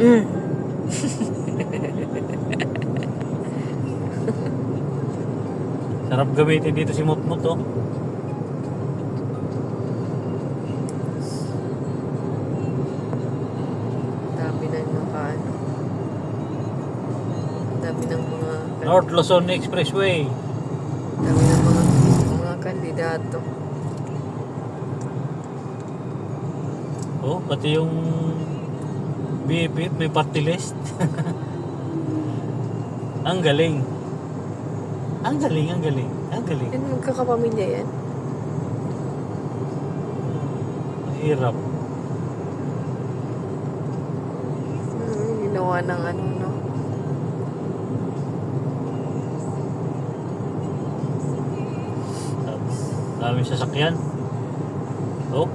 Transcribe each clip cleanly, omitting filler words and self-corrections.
Mm. Sarap gamitin dito si Mutmut, oh. Dami na yung mga ano. Dami ng mga North Luzon Expressway. dami ng mga kandidato. Oh, pati yung BFF may party list. Ang galing. Ang galing, ang galing, ang galing. Yan, magkakapamilya yan. Ang hirap. Ginawa ng ano, no? Dami sasakyan. Oh,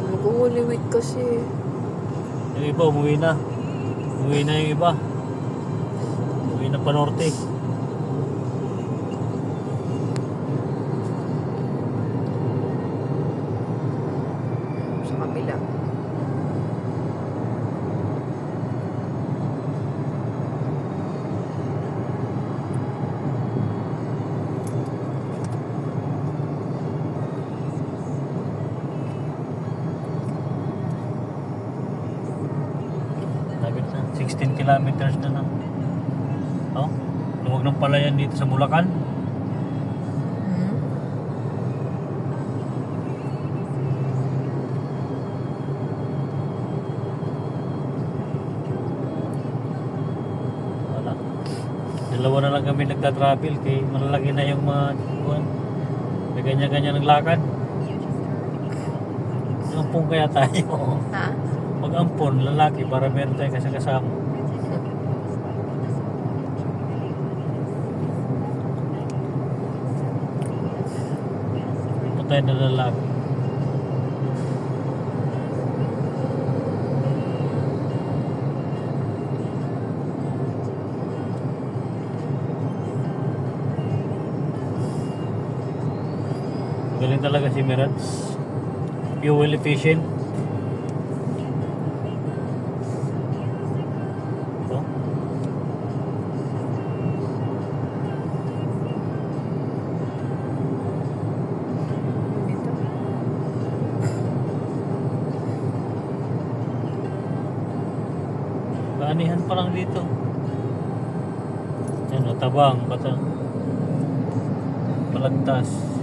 Mag-Holy Week kasi. yung iba umuwi na. Umuwi na yung iba. Umuwi na pa norte. Sa kabila. Lapit na. 16 kilometers na lang. Oh, luwag ng palayan dito sa Bulacan. Wala. Dalawa na lang kami nagta-travel kay malalaki na yung mga kuwan. May ganyan-ganyan ng lakad. Ampun kaya tayo. Ha? Mag-ampon, lalaki, para meron tayo kasama. Patay na lalaki. Galing talaga si Mirage. Fuel efficient. Ito. Dito. Kaanihan pa lang dito. Yan, tabang, batang. Palagtas.